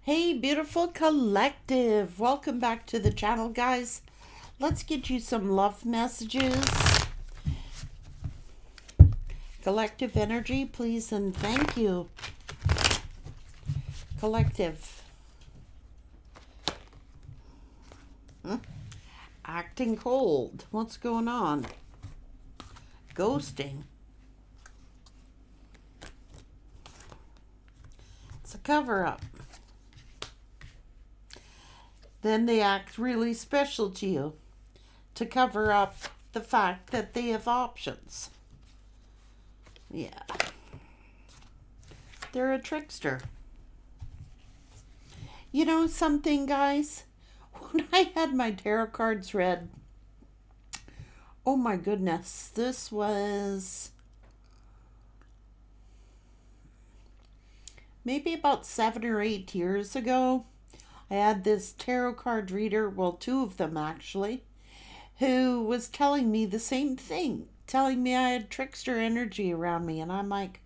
Hey, beautiful collective. Welcome back to the channel, guys. Let's get you some love messages. Collective energy, please, and thank you. Collective. Acting cold. What's going on? Ghosting. It's a cover up. Then they act really special to you to cover up the fact that they have options. Yeah. They're a trickster. You know something, guys? When I had my tarot cards read, oh my goodness, this was maybe about 7 or 8 years ago. I had this tarot card reader, well, two of them actually, who was telling me the same thing, telling me I had trickster energy around me. And I'm like,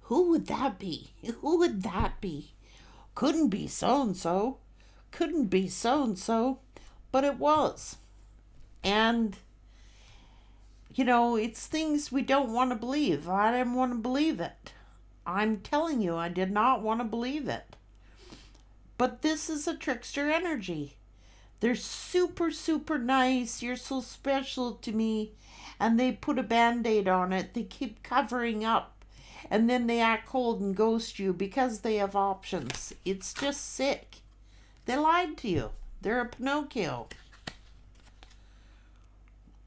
who would that be? Who would that be? Couldn't be so and so. Couldn't be so and so. But it was. And, you know, it's things we don't want to believe. I didn't want to believe it. I'm telling you, I did not want to believe it. But this is a trickster energy. They're super, super nice. You're so special to me. And they put a band-aid on it. They keep covering up. And then they act cold and ghost you because they have options. It's just sick. They lied to you. They're a Pinocchio.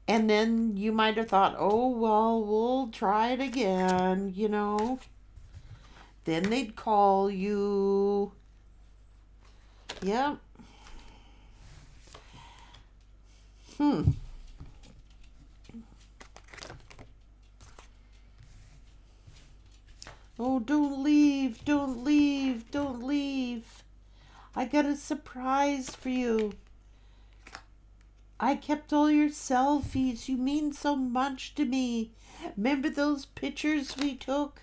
And then you might have thought, oh, well, we'll try it again, you know. Then they'd call you. Yep. Oh, don't leave, don't leave, don't leave. I got a surprise for you. I kept all your selfies. You mean so much to me. Remember those pictures we took?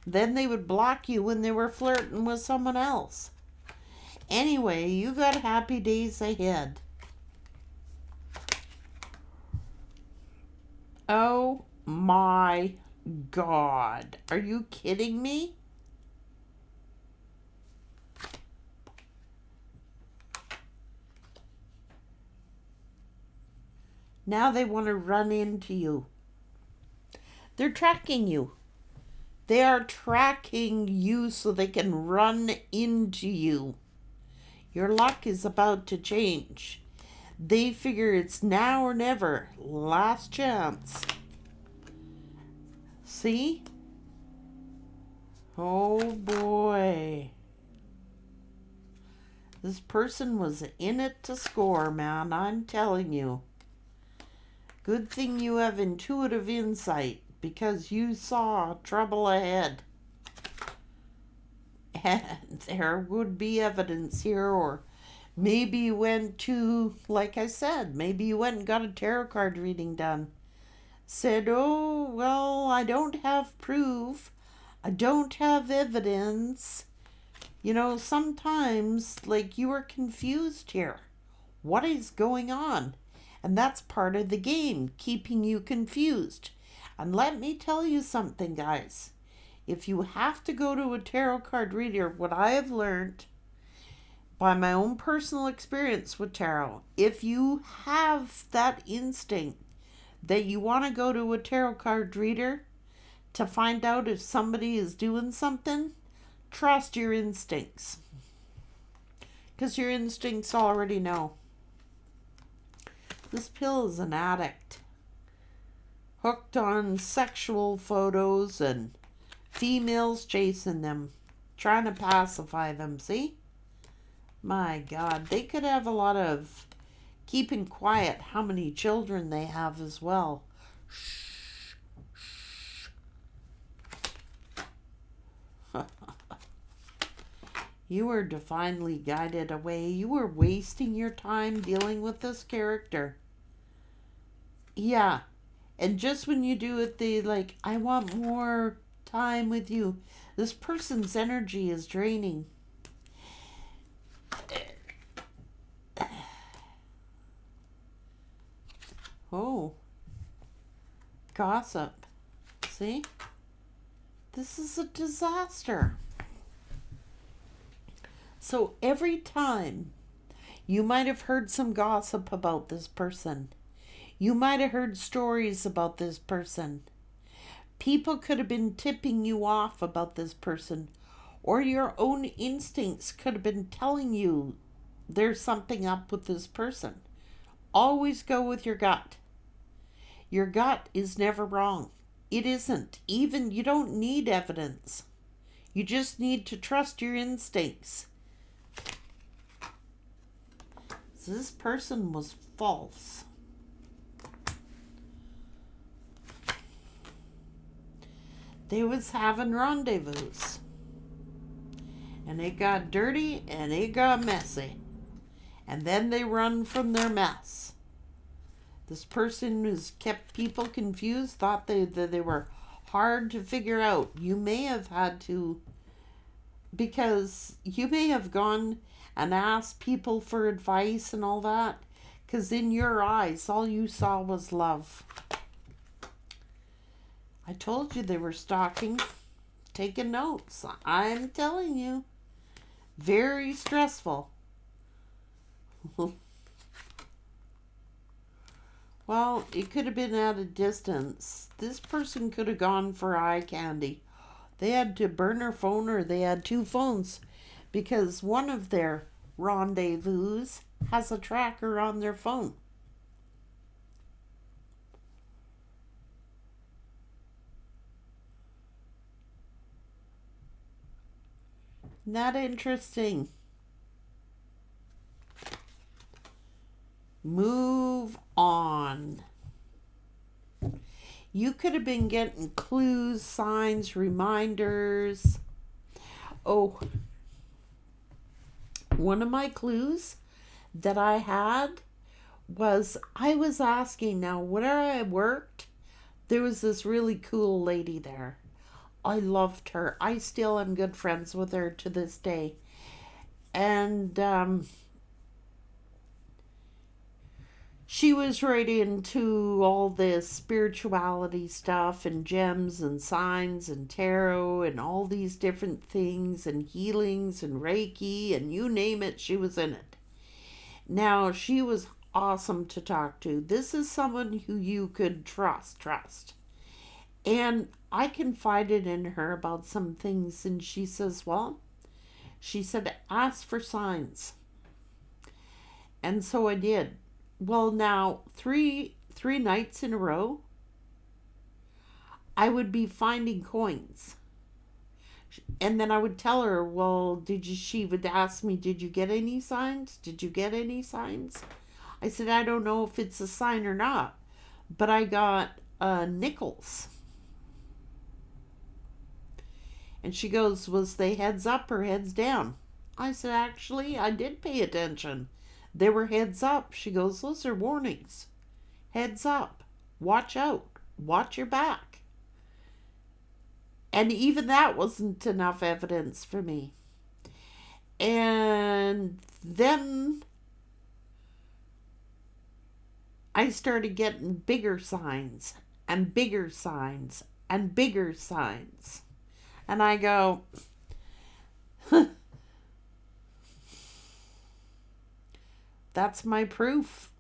Then they would block you when they were flirting with someone else. Anyway, you got happy days ahead. Oh my God. Are you kidding me? Now they want to run into you. They're tracking you. They are tracking you so they can run into you. Your luck is about to change. They figure it's now or never. Last chance. See? Oh boy. This person was in it to score, man. I'm telling you. Good thing you have intuitive insight because you saw trouble ahead. And there would be evidence here, or maybe you went to, like I said, maybe you went and got a tarot card reading done. Said, oh, well, I don't have proof. I don't have evidence. You know, sometimes, like, you are confused here. What is going on? And that's part of the game, keeping you confused. And let me tell you something, guys. If you have to go to a tarot card reader, what I have learned by my own personal experience with tarot, if you have that instinct that you want to go to a tarot card reader to find out if somebody is doing something, trust your instincts. Because your instincts already know. This pill is an addict. Hooked on sexual photos and females chasing them. Trying to pacify them, see? My God, they could have a lot of keeping quiet how many children they have as well. Shh. Shh. You were divinely guided away. You were wasting your time dealing with this character. Yeah. And just when you do it, they like, I want more time with you. This person's energy is draining. Oh, gossip. See? This is a disaster. So every time you might have heard some gossip about this person, you might have heard stories about this person. People could have been tipping you off about this person, or your own instincts could have been telling you there's something up with this person. Always go with your gut. Your gut is never wrong. It isn't. Even you don't need evidence. You just need to trust your instincts. So this person was false. They was having rendezvous. And it got dirty and it got messy. And then they run from their mess. This person who's kept people confused, thought that they were hard to figure out. You may have had to, because you may have gone and asked people for advice and all that, because in your eyes, all you saw was love. I told you they were stalking, taking notes. I'm telling you, very stressful. Well, it could have been at a distance. This person could have gone for eye candy. They had to burn her phone, or they had two phones, because one of their rendezvous has a tracker on their phone. Isn't that interesting? Move on. You could have been getting clues, signs, reminders. Oh, one of my clues that I had was I was asking, now where I worked, there was this really cool lady there. I loved her. I still am good friends with her to this day. And she was right into all this spirituality stuff and gems and signs and tarot and all these different things and healings and Reiki and you name it, she was in it. Now, she was awesome to talk to. This is someone who you could trust. And I confided in her about some things, and she says, well, she said, ask for signs. And so I did. Well, now, three nights in a row, I would be finding coins. And then I would tell her, well, she would ask me, did you get any signs? Did you get any signs? I said, I don't know if it's a sign or not, but I got nickels. And she goes, was they heads up or heads down? I said, actually, I did pay attention. They were heads up. She goes, those are warnings. Heads up. Watch out. Watch your back. And even that wasn't enough evidence for me. And then I started getting bigger signs and bigger signs and bigger signs. And I go, that's my proof.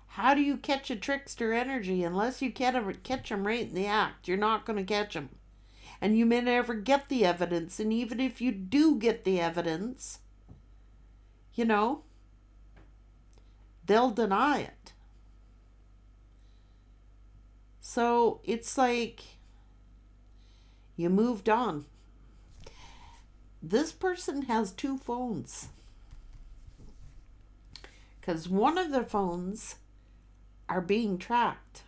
How do you catch a trickster energy? Unless you catch them right in the act, you're not going to catch them. And you may never get the evidence. And even if you do get the evidence, they'll deny it. So it's like you moved on. This person has two phones. Because one of the phones are being tracked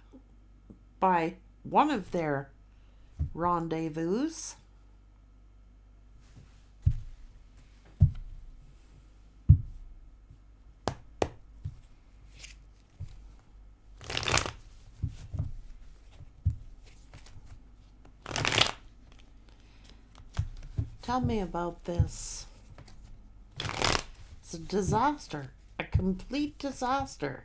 by one of their rendezvous. Tell me about this. It's a disaster. A complete disaster.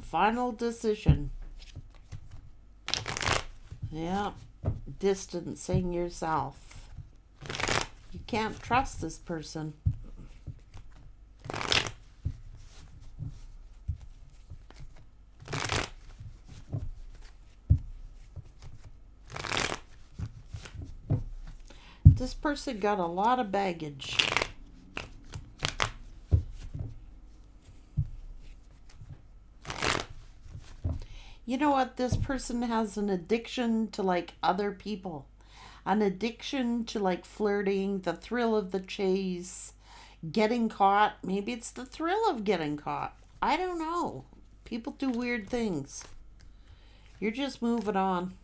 Final decision. Yeah. Distancing yourself. You can't trust this person. This person got a lot of baggage. You know what? This person has an addiction to like other people. An addiction to like flirting, the thrill of the chase, getting caught. Maybe it's the thrill of getting caught. I don't know. People do weird things. You're just moving on.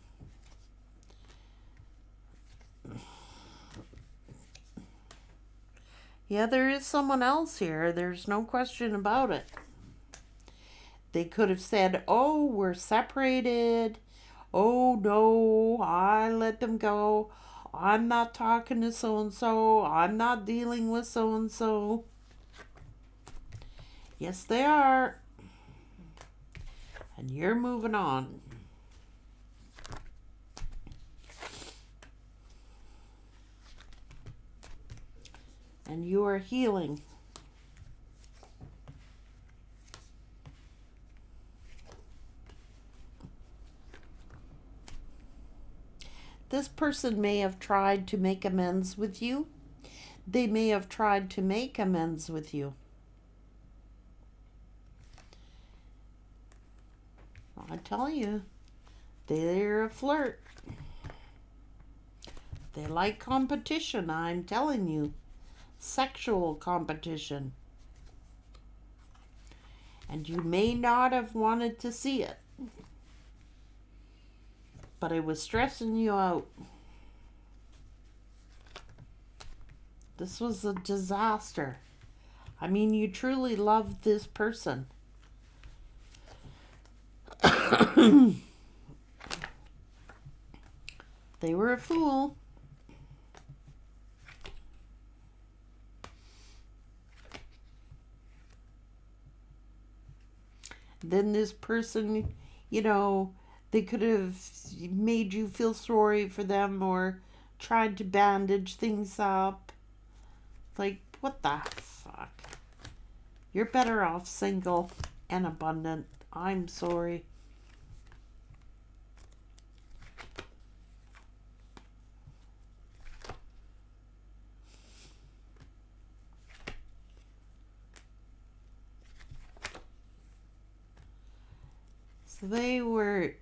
Yeah, there is someone else here. There's no question about it. They could have said, oh, we're separated. Oh, no, I let them go. I'm not talking to so-and-so. I'm not dealing with so-and-so. Yes, they are. And you're moving on. And you are healing. This person may have tried to make amends with you. They may have tried to make amends with you. I tell you, they're a flirt. They like competition, I'm telling you. Sexual competition. And you may not have wanted to see it, but it was stressing you out. This was a disaster. I mean, you truly loved this person. They were a fool. Then this person, you know, they could have made you feel sorry for them or tried to bandage things up. Like, what the fuck? You're better off single and abundant. I'm sorry. So they were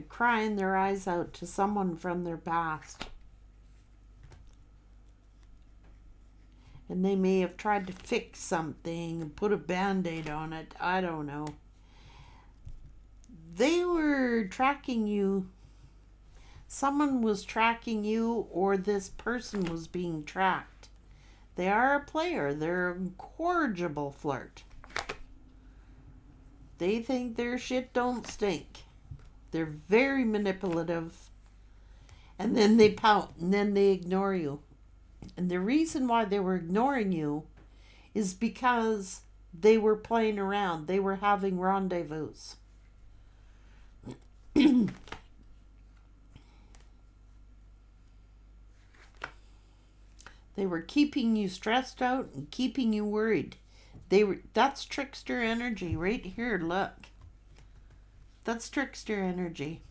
crying their eyes out to someone from their past. And they may have tried to fix something and put a band-aid on it. I don't know. They were tracking you. Someone was tracking you, or this person was being tracked. They are a player. They're a incorrigible flirt. They think their shit don't stink. They're very manipulative. And then they pout, and then they ignore you. And the reason why they were ignoring you is because they were playing around. They were having rendezvous. They were keeping you stressed out and keeping you worried. That's trickster energy right here, look. That's trickster energy.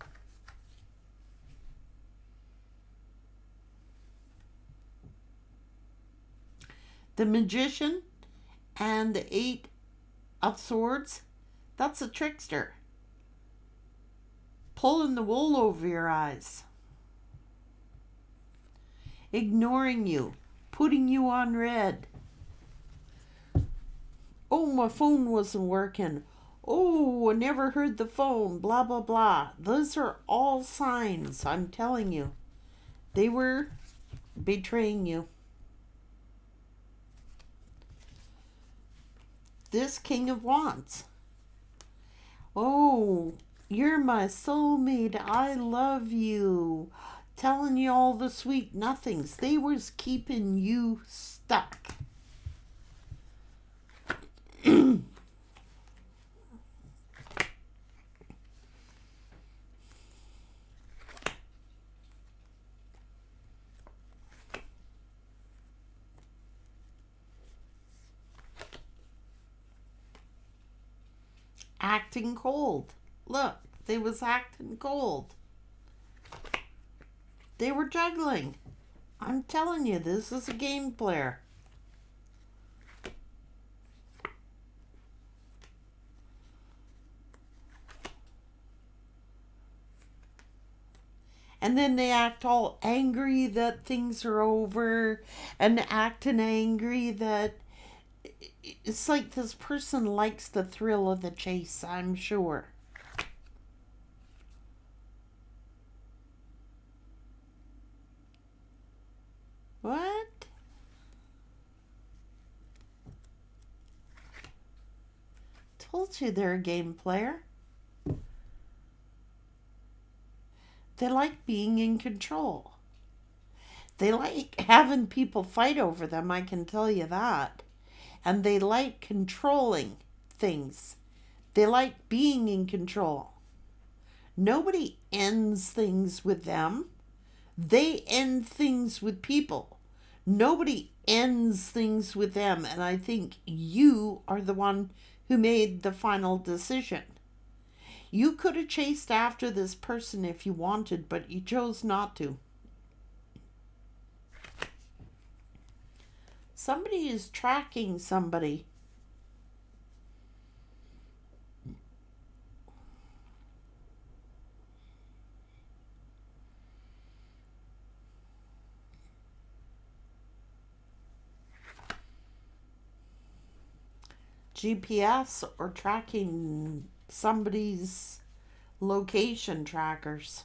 The Magician and the Eight of Swords, that's a trickster. Pulling the wool over your eyes. Ignoring you. Putting you on red. Oh, my phone wasn't working. Oh, I never heard the phone. Blah, blah, blah. Those are all signs, I'm telling you. They were betraying you. This King of Wands. Oh, you're my soulmate. I love you. Telling you all the sweet nothings. They was keeping you stuck. Acting cold. Look, they was acting cold. They were juggling. I'm telling you, this is a game player. And then they act all angry that things are over and acting angry that it's like this person likes the thrill of the chase, I'm sure. What? Told you they're a game player. They like being in control. They like having people fight over them, I can tell you that. And they like controlling things. They like being in control. Nobody ends things with them. They end things with people. Nobody ends things with them. And I think you are the one who made the final decision. You could have chased after this person if you wanted, but you chose not to. Somebody is tracking somebody. GPS or tracking somebody's location trackers.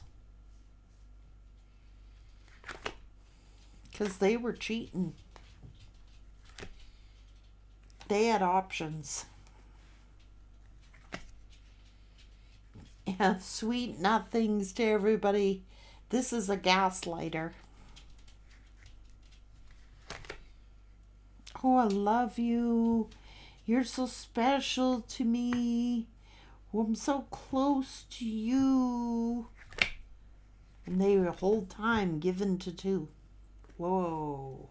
Because they were cheating. They had options. Yeah, sweet nothings to everybody. This is a gaslighter. Oh, I love you. You're so special to me. Oh, I'm so close to you. And they were the whole time given to two. Whoa.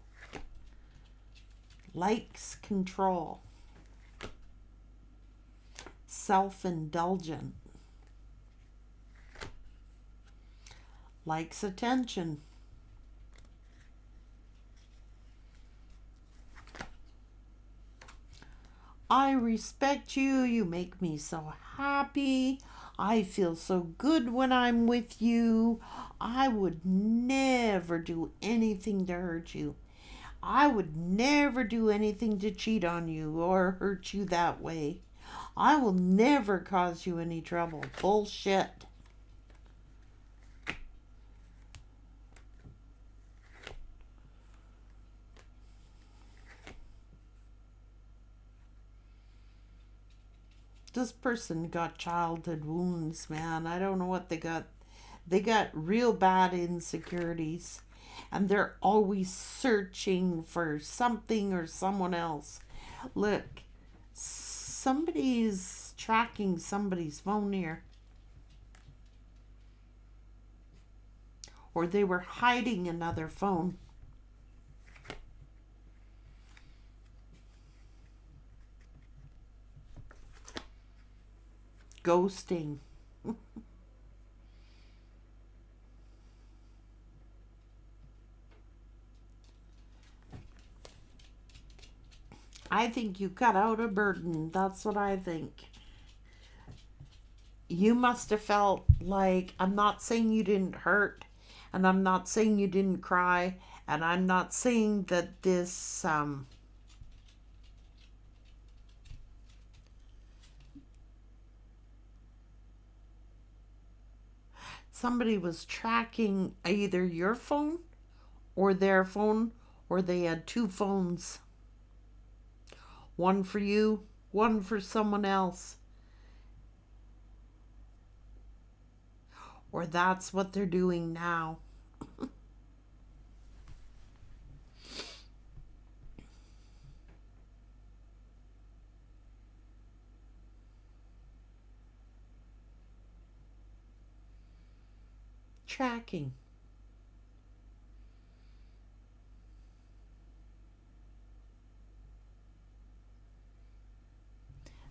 Likes control. Self-indulgent. Likes attention. I respect you. You make me so happy. I feel so good when I'm with you. I would never do anything to hurt you. I would never do anything to cheat on you or hurt you that way. I will never cause you any trouble. Bullshit. This person got childhood wounds, man. I don't know what they got. They got real bad insecurities. And they're always searching for something or someone else. Look, somebody's tracking somebody's phone here. Or they were hiding another phone. Ghosting. I think you cut out a burden. That's what I think. You must have felt like, I'm not saying you didn't hurt, and I'm not saying you didn't cry, and I'm not saying that this somebody was tracking either your phone or their phone, or they had two phones, one for you, one for someone else. Or that's what they're doing now. Tracking.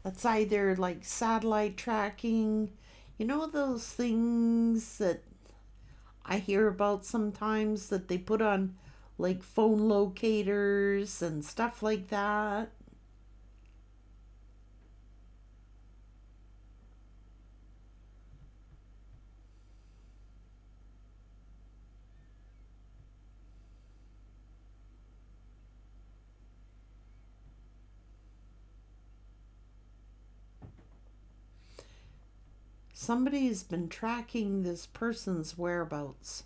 That's either like satellite tracking, you know, those things that I hear about sometimes that they put on like phone locators and stuff like that. Somebody's been tracking this person's whereabouts.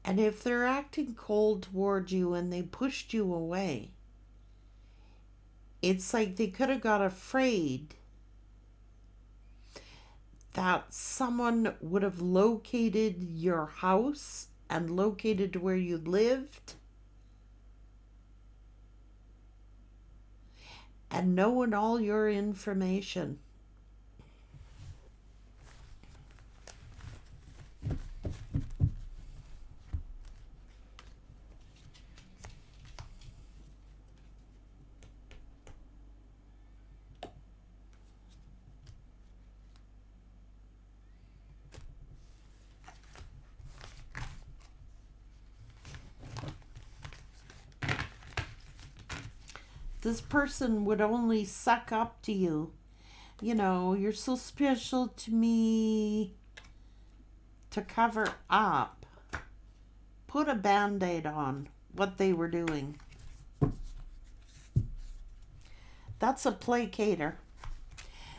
And if they're acting cold toward you and they pushed you away, it's like they could have got afraid that someone would have located your house and located where you lived and knowing all your information. This person would only suck up to you. You know, you're so special to me, to cover up. Put a band-aid on what they were doing. That's a placater.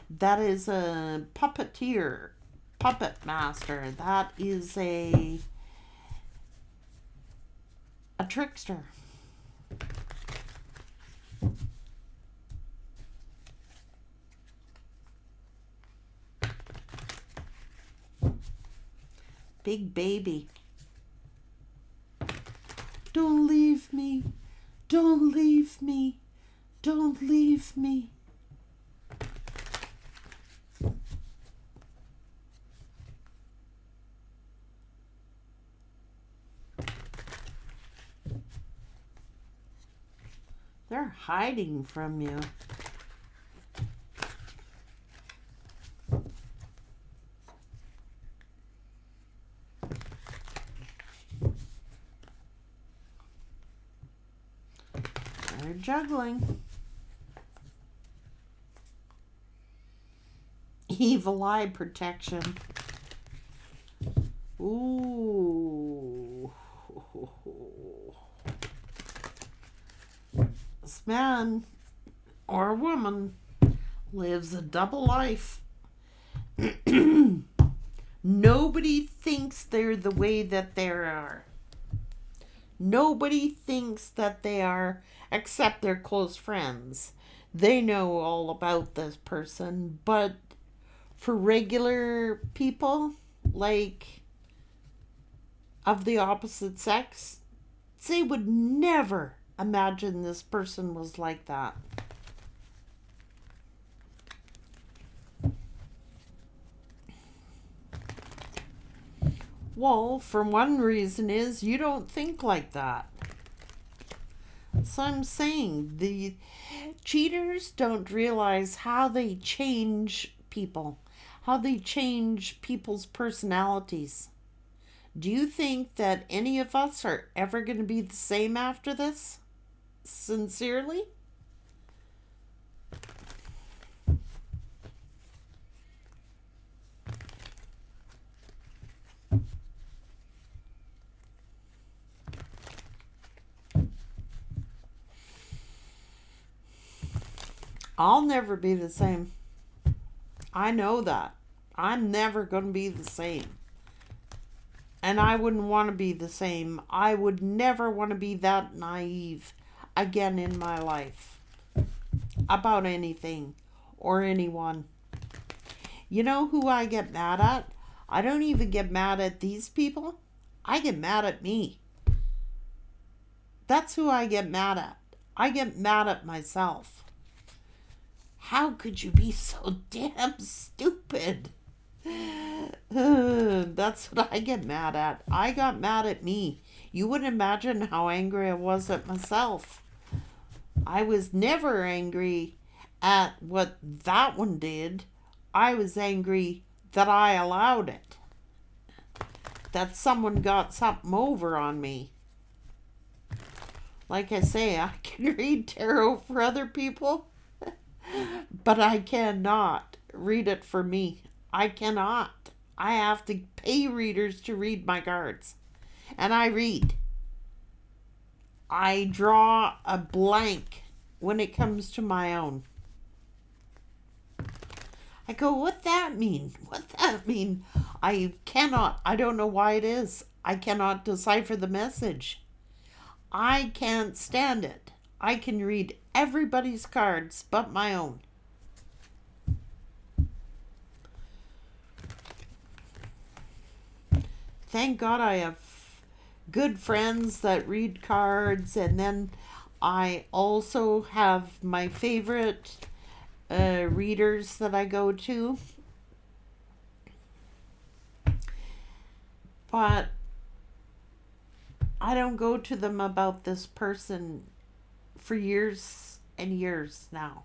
That is a puppeteer, puppet master. That is a trickster. Big baby. Don't leave me. Don't leave me. Don't leave me. They're hiding from you. They're juggling. Evil eye protection. Ooh. This man or woman lives a double life. Nobody thinks they're the way that they are. Nobody thinks that they are, except their close friends. They know all about this person, but for regular people, like of the opposite sex, they would never imagine this person was like that. Well, for one reason is you don't think like that. So I'm saying the cheaters don't realize how they change people, how they change people's personalities. Do you think that any of us are ever going to be the same after this? Sincerely? I'll never be the same. I know that. I'm never going to be the same. And I wouldn't want to be the same. I would never want to be that naive again in my life about anything or anyone. You know who I get mad at? I don't even get mad at these people. I get mad at me. That's who I get mad at. I get mad at myself. How could you be so damn stupid? That's what I get mad at. I got mad at me. You wouldn't imagine how angry I was at myself. I was never angry at what that one did. I was angry that I allowed it. That someone got something over on me. Like I say, I can read tarot for other people, but I cannot read it for me. I cannot. I have to pay readers to read my cards. And I read. I draw a blank when it comes to my own. I go, what that mean? What that mean? I cannot. I don't know why it is. I cannot decipher the message. I can't stand it. I can read everybody's cards but my own. Thank God I have good friends that read cards, and then I also have my favorite readers that I go to. But I don't go to them about this person for years and years now.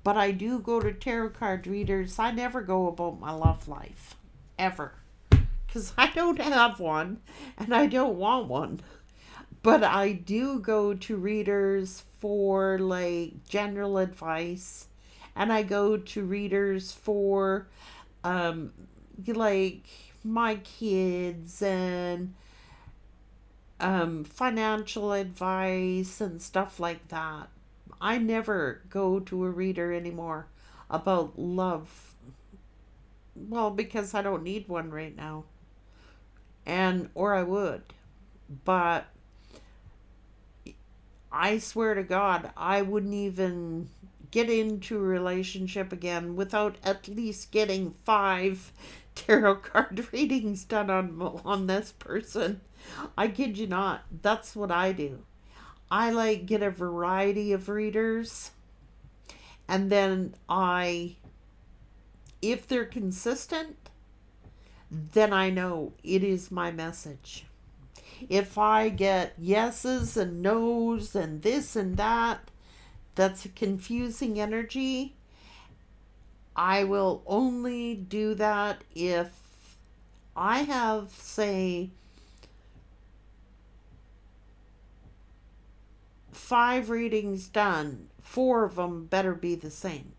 But I do go to tarot card readers. I never go about my love life. Ever. Because I don't have one and I don't want one. But I do go to readers for like general advice. And I go to readers for like my kids and financial advice and stuff like that. I never go to a reader anymore about love. Well, because I don't need one right now. And or I would. But I swear to God, I wouldn't even get into a relationship again without at least getting 5 tarot card readings done on this person. I kid you not. That's what I do. I like get a variety of readers, and then if they're consistent, then I know it is my message. If I get yeses and nos and this and that, that's a confusing energy. I will only do that if I have, say, 5 readings done. 4 of them better be the same.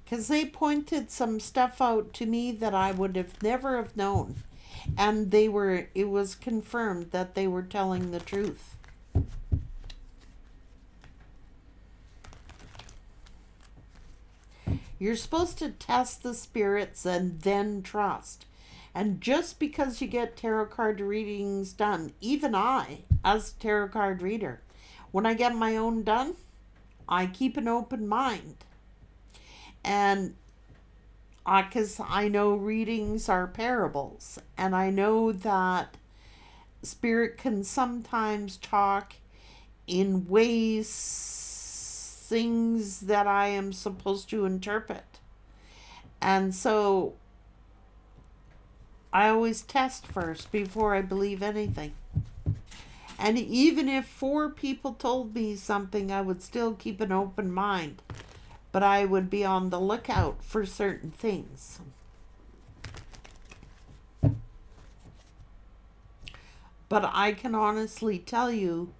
Because they pointed some stuff out to me that I would have never have known. And it was confirmed that they were telling the truth. You're supposed to test the spirits and then trust. And just because you get tarot card readings done, even I, as a tarot card reader, when I get my own done, I keep an open mind. And because I know readings are parables, and I know that spirit can sometimes talk in ways, things that I am supposed to interpret. And so I always test first before I believe anything. And even if 4 people told me something, I would still keep an open mind. But I would be on the lookout for certain things. But I can honestly tell you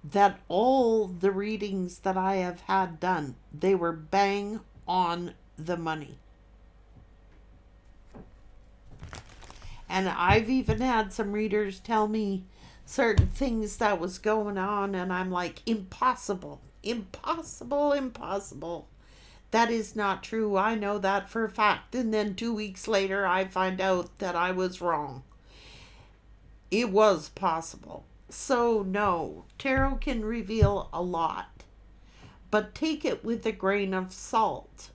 that all the readings that I have had done, they were bang on the money. And I've even had some readers tell me certain things that was going on, and I'm like, impossible, impossible, impossible. That is not true. I know that for a fact. And then 2 weeks later, I find out that I was wrong. It was possible. So, no, tarot can reveal a lot, but take it with a grain of salt.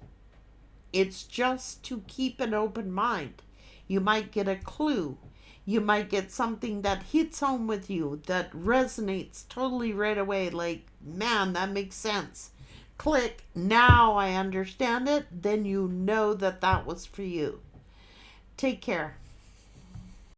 It's just to keep an open mind. You might get a clue. You might get something that hits home with you, that resonates totally right away. Like, man, that makes sense. Click, now I understand it. Then you know that that was for you. Take care.